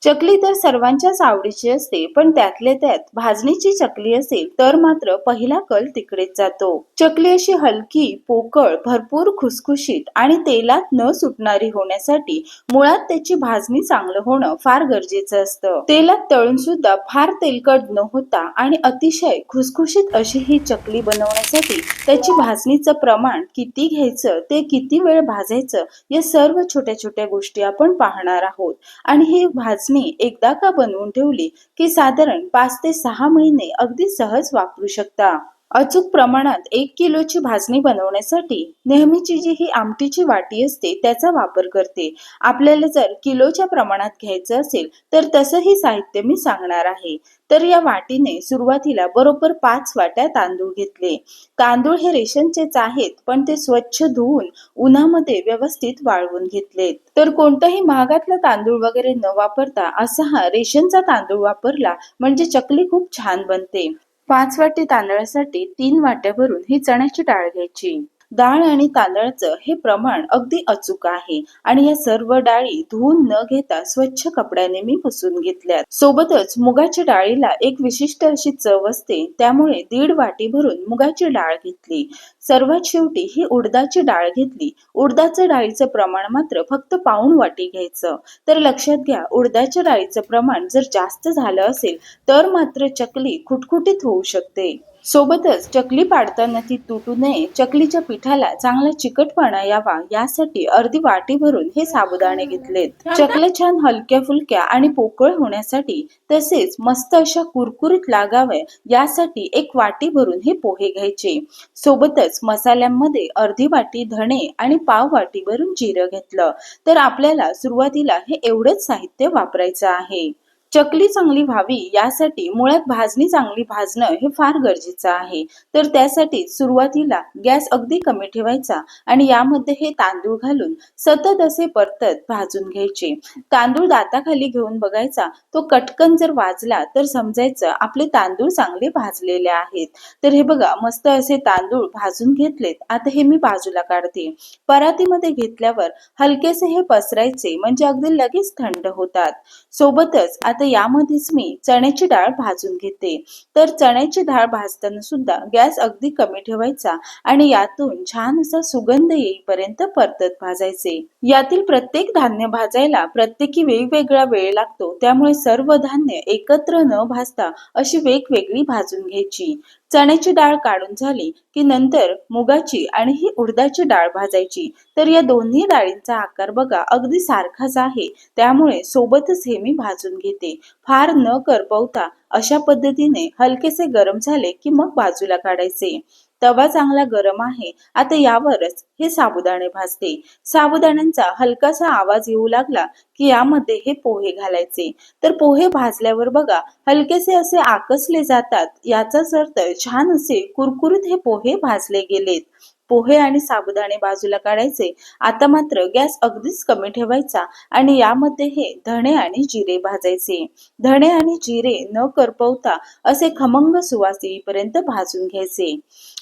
चकली तर सर्वांच्याच आवडीची असते, पण त्यातल्या त्यात भाजणीची चकली असेल तर मात्र पहिला कल तिकडेच जातो. चकली अशी हलकी, पोकळ, भरपूर खुसखुशीत आणि तेलात न सुटणारी होण्यासाठी मुळात त्याची भाजणी चांगलं होणं फार गरजेचं असतं. तेलात तळून सुद्धा फार तेलकट न होता आणि अतिशय खुसखुशीत अशी ही चकली बनवण्यासाठी त्याची भाजणीचं प्रमाण किती घ्यायचं, ते किती वेळ भाजायचं, या सर्व छोट्या छोट्या गोष्टी आपण पाहणार आहोत. आणि ही भाजणी एकदा का बनवून ठेवली की साधारण 5 ते 6 महिने अगदी सहज वापरू शकता. अचूक प्रमाणात 1 किलोची भाजणी बनवण्यासाठी नेहमीची जी ही आमटीची वाटी असते त्याचा वापर करते. आपल्याला जर किलोच्या प्रमाणात घ्यायचं असेल तर तसंही साहित्य मी सांगणार आहे. तर या वाटीने सुरुवातीला बरोबर 5 वाट्या तांदूळ घेतले. तांदूळ हे रेशनचेच आहेत, पण ते स्वच्छ धुवून उन्हामध्ये व्यवस्थित वाळवून घेतलेत. तर कोणताही महागातला तांदूळ वगैरे न वापरता असा हा रेशनचा तांदूळ वापरला म्हणजे चकली खूप छान बनते. 5 वाटी तांदळासाठी 3 वाट्या भरून ही चण्याची डाळ घ्यायची. डाळ आणि तांदळाचं हे प्रमाण अगदी अचूक आहे आणि या सर्व डाळी धुवून न घेता स्वच्छ कपड्याने मी पुसून घेतल्यात. सोबतच मुगाच्या डाळीला एक विशिष्ट अशी चव असते, त्यामुळे 1.5 वाटी भरून मुगाची डाळ घेतली. सर्वात शेवटी ही उडदाची डाळ घेतली. उडदाच्या डाळीचं प्रमाण मात्र फक्त पाऊण वाटी घ्यायचं. तर लक्षात घ्या, उडदाच्या डाळीचं प्रमाण जर जास्त झालं असेल तर मात्र चकली खुटखुटीत होऊ शकते. सोबतच चकली पाडताना ती तुटू नये, चकलीच्या पिठाला चांगला चिकटपणा यावा यासाठी अर्धी वाटी भरून हे साबुदाणे घेतलेत. चकल्या छान हलक्या फुलक्या आणि पोकळ होण्यासाठी तसेच मस्त अशा कुरकुरीत लागाव्या यासाठी 1 वाटी भरून हे पोहे घ्यायचे. सोबतच मसाल्यांमध्ये अर्धी वाटी धणे आणि पाव वाटी भरून जिरं घेतलं. तर आपल्याला सुरुवातीला हे एवढंच साहित्य वापरायचं आहे. चकली चांगली व्हावी यासाठी मुळात भाजणी चांगली भाजणं हे फार गरजेचं आहे. तर त्यासाठी सुरुवातीला गॅस अगदी कमी ठेवायचा आणि यामध्ये हे तांदूळ घालून सतत असे परतत भाजून घ्यायचे. तांदूळ दाताखाली घेऊन बघायचा, तो कटकन जर वाजला तर समजायचं आपले तांदूळ चांगले भाजलेले आहेत. तर हे बघा, मस्त असे तांदूळ भाजून घेतलेत. आता हे मी बाजूला काढते. परातीमध्ये घेतल्यावर हलकेसे हे पसरायचे म्हणजे अगदी लगेच थंड होतात. सोबतच आता यामध्येच मी चण्याची डाळ भाजून घेते. तर चण्याची डाळ भाजताना सुद्धा गॅस अगदी कमी ठेवायचा आणि यातून छान असा सुगंध येईपर्यंत परतत भाजायचे. यातील प्रत्येक धान्य भाजायला प्रत्येकी वेगवेगळा वेळ लागतो, त्यामुळे सर्व धान्य एकत्र न भाजता अशी वेगवेगळी भाजून घ्यायची. चण्याची डाळ काढून झाली की नंतर मुगाची आणि ही उडदाची डाळ भाजायची. तर या दोन्ही डाळींचा आकार बघा अगदी सारखाच आहे, त्यामुळे सोबतच हे मी भाजून घेते. फार न करपवता अशा पद्धतीने हलकेसे गरम झाले की मग बाजूला काढायचे. तवा चांगला गरम आहे. आता यावरच हे साबुदाणे भाजते. साबुदाण्यांचा हलकासा आवाज येऊ लागला की यामध्ये हे पोहे घालायचे. तर पोहे भाजल्यावर बघा हलकेसे असे आकसले जातात, याचाच अर्थ छान असे कुरकुरीत हे पोहे भाजले गेलेत. पोहे आणि साबुदाणे बाजूला काढायचे. आता मात्र गॅस अगदीच कमी ठेवायचा आणि यामध्ये हे धणे आणि जिरे भाजायचे. धणे आणि जिरे न करपवता असे खमंग सुवास येईपर्यंत भाजून घ्यायचे.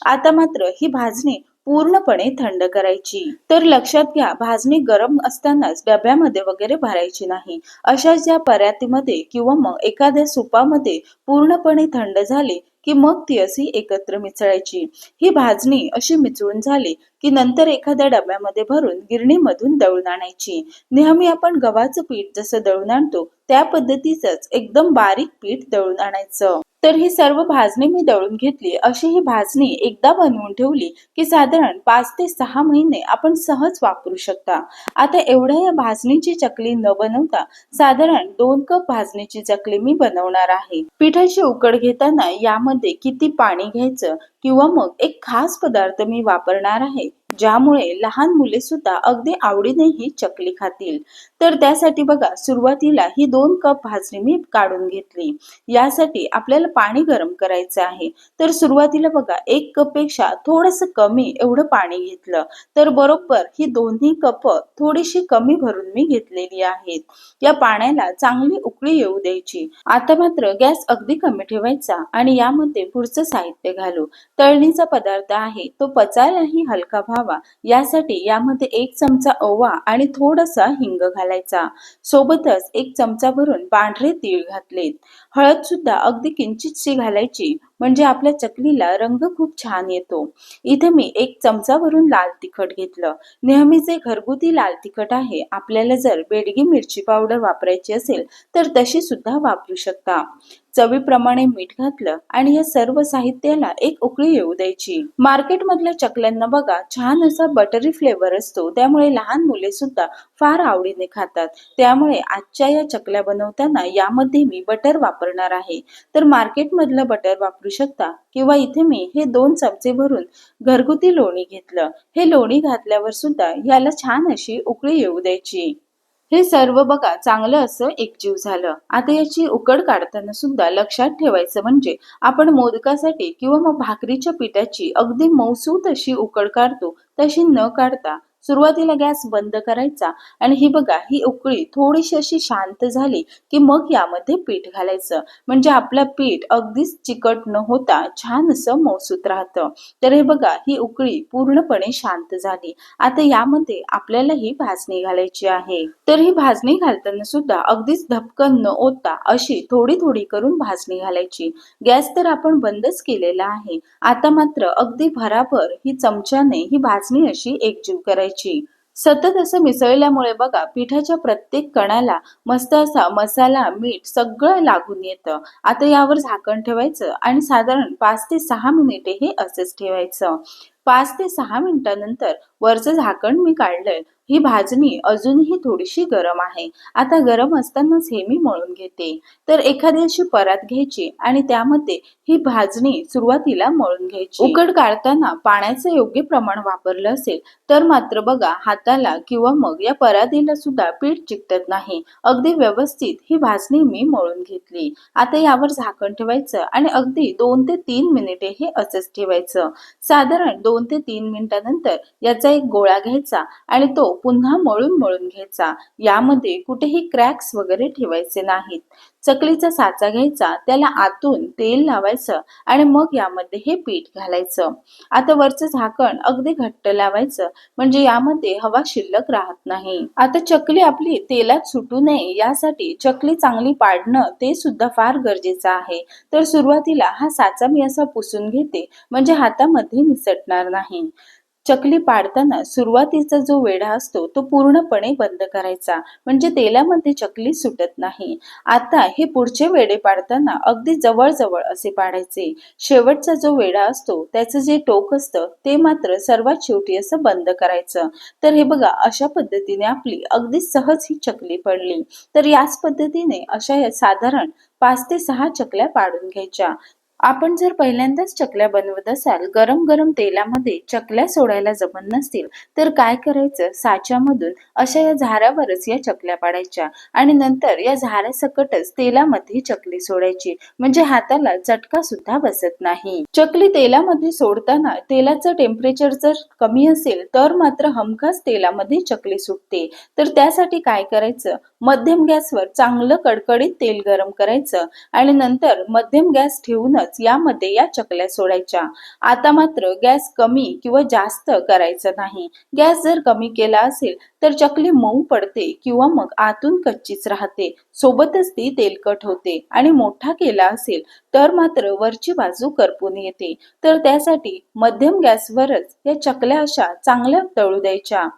आता मात्र ही भाजणी पूर्णपणे थंड करायची. तर लक्षात घ्या, भाजणी गरम असतानाच डब्यामध्ये वगैरे भरायची नाही. अशाच ज्या परातीमध्ये किंवा मग एखाद्या सुपामध्ये पूर्णपणे थंड झाली की मग ती अशी एकत्र मिसळायची. ही भाजणी अशी मिसळून झाली की नंतर एखाद्या डब्यामध्ये भरून गिरणीमधून दळून आणायची. नेहमी आपण गव्हाचं पीठ जसं दळून आणतो त्या पद्धतीचंच एकदम बारीक पीठ दळून आणायचं. तर ही सर्व भाजणी मी दळून घेतली. अशी ही भाजणी एकदा बनवून ठेवली की साधारण 5 ते 6 महिने आपण सहज वापरू शकता. आता एवढ्या या भाजणीची चकली न बनवता साधारण 2 कप भाजणीची चकली मी बनवणार आहे. पिठाची उकड घेताना यामध्ये किती पाणी घ्यायचं किंवा मग एक खास पदार्थ मी वापरणार आहे, ज्यामुळे लहान मुले सुद्धा अगदी आवडीने ही चकली खातील. तर त्यासाठी बघा, सुरुवातीला ही 2 कप भाजणी मी काढून घेतली. यासाठी आपल्याला पाणी गरम करायचं आहे. तर सुरुवातीला बघा 1 कप पेक्षा थोडंसं कमी एवढं पाणी घेतलं. तर बरोबर ही दोन्ही कप थोडीशी कमी भरून मी घेतलेली आहेत. या पाण्याला चांगली उकळी येऊ द्यायची. आता मात्र गॅस अगदी कमी ठेवायचा आणि यामध्ये पुढचं साहित्य घालू. तळणीचा पदार्थ आहे, तो पचायलाही हलका व्हावा असावा यासाठी यामध्ये 1 चमचा ओवा आणि थोडासा हिंग घालायचा. सोबतच 1 चमचा भरून पांढरे तीळ घातलेत. हळद सुद्धा अगदी किंचितशी घालायची, म्हणजे आपल्या चकलीला रंग खूप छान येतो. इथे मी 1 चमचा भरून लाल तिखट घेतलं. नेहमीचे घरगुती लाल तिखट आहे. आपल्याला जर बेडगी मिरची पावडर वापरायची असेल तर तशी सुद्धा वापरू शकता. चवीप्रमाणे मीठ घातलं आणि या सर्व साहित्याला एक उकळी येऊ द्यायची. मार्केटमधल्या चकल्यांना बघा छान असा बटरी फ्लेवर असतो, त्यामुळे लहान मुले सुद्धा फार आवडीने खातात. त्यामुळे आजच्या या चकल्या बनवताना यामध्ये मी बटर वापरणार आहे. तर मार्केटमधलं बटर वापरू शकता किंवा इथे मी हे 2 चमचे भरून घरगुती लोणी घेतलं. हे लोणी घातल्यावर सुद्धा याला छान अशी उकळी येऊ द्यायची. हे सर्व बघा चांगलं असं एकजीव झालं. आता याची उकड काढताना सुद्धा लक्षात ठेवायचं, म्हणजे आपण मोदकासाठी किंवा मग भाकरीच्या पिठाची अगदी मऊसूत अशी उकड काढतो तशी न काढता सुरुवातीला गॅस बंद करायचा आणि ही बघा ही उकळी थोडीशी अशी शांत झाली की मग यामध्ये पीठ घालायचं, म्हणजे आपलं पीठ अगदीच चिकट न होता छान असं मऊसूत राहतं. तर हे बघा ही उकळी पूर्णपणे शांत झाली. आता यामध्ये आपल्याला ही भाजणी घालायची आहे. तर ही भाजणी घालताना सुद्धा अगदीच धपकन न ओतता अशी थोडी थोडी करून भाजणी घालायची. गॅस तर आपण बंदच केलेला आहे. आता मात्र अगदी भराभर ही चमच्याने ही भाजणी अशी एकजीव करायची. सतत असं मिसळल्यामुळे बघा पिठाच्या प्रत्येक कणाला मस्त असा मसाला, मीठ सगळं लागून येतं. आता यावर झाकण ठेवायचं आणि साधारण 5 ते 6 मिनिटे हे असेच ठेवायचं. 5 ते 6 मिनिटांनंतर वरचं झाकण मी काढलंय. ही भाजणी अजूनही थोडीशी गरम आहे. आता गरम असतानाच हे मी मळून घेते. तर एखादी अशी परात घ्यायची आणि त्यामध्ये ही भाजणी सुरुवातीला मळून घ्यायची. उकड काढताना पाण्याचं योग्य प्रमाण वापरलं असेल तर मात्र बघा हाताला किंवा मग या परातीला सुद्धा पीठ चिकटत नाही. अगदी व्यवस्थित ही भाजणी मी मळून घेतली. आता यावर झाकण ठेवायचं आणि अगदी 2 ते 3 मिनिटे हे असेच ठेवायचं. साधारण 2 ते 3 मिनिटांनंतर याचा एक गोळा घ्यायचा आणि तो पुन्हा मळून मळून घ्यायचा. यामध्ये कुठेही क्रॅक्स वगैरे ठेवायचे नाहीत. चकलीचा साचा घ्यायचा, त्याला आतून तेल लावायचं आणि मग यामध्ये हे पीठ घालायचं. आता वरचं झाकण अगदी घट्ट लावायचं, म्हणजे यामध्ये हवा शिल्लक राहत नाही. आता चकली आपली तेलात सुटू नये यासाठी चकली चांगली पाडणं ते सुद्धा फार गरजेचं आहे. तर सुरुवातीला हा साचा मी असा पुसून घेते, म्हणजे हातामध्ये निसटणार नाही. चकली पाडताना सुरुवातीचा जो वेढा असतो तो पूर्णपणे बंद करायचा, म्हणजे तेलामध्ये चकली सुटत नाही. आता हे पुढचे वेढे पाडताना अगदी जवळ असे पाडायचे. शेवटचा जो वेढा असतो त्याचं जे टोक असतं ते मात्र सर्वात शेवटी असं बंद करायचं. तर हे बघा अशा पद्धतीने आपली अगदी सहज ही चकली पडली. तर याच पद्धतीने अशा साधारण 5 ते 6 चकल्या पाडून घ्यायच्या. आपण जर पहिल्यांदाच चकल्या बनवत असाल, गरम गरम तेलामध्ये चकल्या सोडायला जमत नसतील तर काय करायचं, साच्यामधून अशा या झाऱ्यावरच या चकल्या पाडायच्या आणि नंतर या झाऱ्यासकटच तेलामध्ये चकली सोडायची, म्हणजे हाताला चटका सुद्धा बसत नाही. चकली तेलामध्ये सोडताना तेलाचं टेम्परेचर जर कमी असेल तर मात्र हमखास तेलामध्ये चकली सुटते. तर त्यासाठी काय करायचं, मध्यम गॅसवर चांगलं कडकडीत तेल गरम करायचं आणि नंतर मध्यम गॅस ठेवूनच यामध्ये या चकल्या सोडायच्या. आता मात्र गॅस कमी किंवा जास्त करायचा नाही. गॅस जर कमी केला असेल तर चकली मऊ पडते किंवा मग आतून कच्चीच राहते, सोबतच ती तेलकट होते. आणि मोठा केला असेल तर मात्र वरची बाजू करपून येते. तर त्यासाठी मध्यम गॅसवरच या चकल्या अशा चांगल्या तळू द्यायच्या.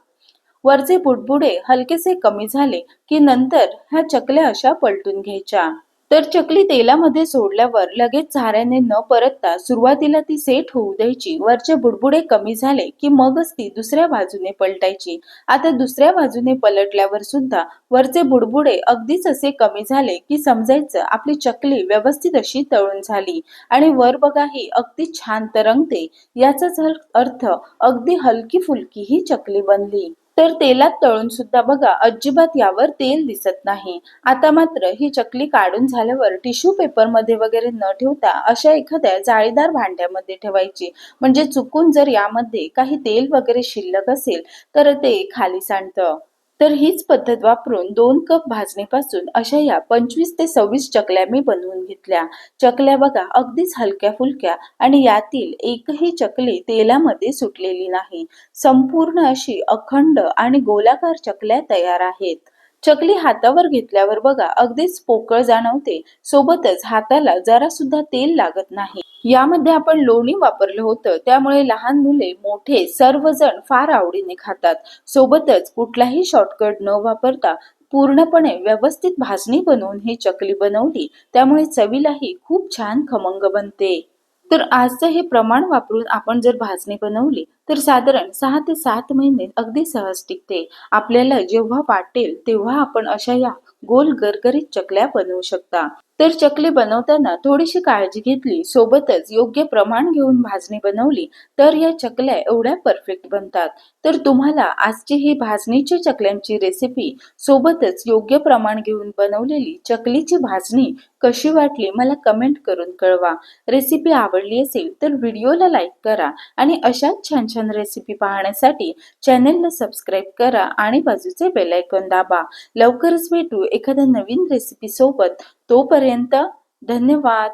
वरचे बुडबुडे हलकेसे कमी झाले की नंतर ह्या चकल्या अशा पलटून घ्यायच्या. तर चकली तेलामध्ये सोडल्यावर लगेच झाऱ्याने न परतता सुरुवातीला ती सेट होऊ द्यायची. वरचे बुडबुडे कमी झाले की मगच ती दुसऱ्या बाजूने पलटायची. आता दुसऱ्या बाजूने पलटल्यावर सुद्धा वरचे बुडबुडे अगदीच असे कमी झाले की समजायचं आपली चकली व्यवस्थित अशी तळून झाली आणि वर बघा ही अगदी छान तरंगते. याचाच अर्थ अगदी हलकी फुलकी ही चकली बनली. तर तेलात तळून सुद्धा बघा अजिबात यावर तेल दिसत नाही. आता मात्र ही चकली काढून झाल्यावर टिश्यू पेपर मध्ये वगैरे न ठेवता अशा एखाद्या जाळीदार भांड्यामध्ये ठेवायची, म्हणजे चुकून जर यामध्ये काही तेल वगैरे शिल्लक असेल तर ते खाली सांडतं. तर हीच पद्धत वापरून 2 कप भाजणीपासून अशा या 25 ते 26 चकल्या मी बनवून घेतल्या. चकल्या बघा अगदीच हलक्या फुलक्या आणि यातील एकही चकली तेलामध्ये सुटलेली नाही. संपूर्ण अशी अखंड आणि गोलाकार चकल्या तयार आहेत. चकली हातावर घेतल्यावर बघा अगदीच पोकळ जाणवते, सोबतच हाताला जरा सुद्धा तेल लागत नाही. यामध्ये आपण लोणी वापरलं होतं, त्यामुळे लहान मुले मोठे सर्वजण फार आवडीने खातात. सोबतच कुठलाही शॉर्टकट न वापरता पूर्णपणे व्यवस्थित भाजणी बनवून ही चकली बनवली, त्यामुळे चवीलाही खूप छान खमंग बनते. तर आजचं हे प्रमाण वापरून आपण जर भाजणी बनवली तर साधारण 6 ते 7 महिने अगदी सहज टिकते. आपल्याला जेव्हा वाटेल तेव्हा आपण अशा या गोल गरगरीत चकल्या बनवू शकता. तर चकली बनवताना थोडीशी काळजी घेतली, सोबतच योग्य प्रमाण घेऊन भाजणी बनवली तर या चकल्या एवढ्या परफेक्ट बनतात. तर तुम्हाला आजची ही भाजणीची चकल्यांची रेसिपी सोबतच योग्य प्रमाण घेऊन बनवलेली चकलीची भाजणी कशी वाटली मला कमेंट करून कळवा. रेसिपी आवडली असेल तर व्हिडिओला लाईक करा आणि अशाच छान छान रेसिपी पाहण्यासाठी चॅनलला सबस्क्राईब करा आणि बाजूचे बेल आयकॉन दाबा. लवकरच भेटू एखाद्या नवीन रेसिपी सोबत. तोपर्यंत धन्यवाद.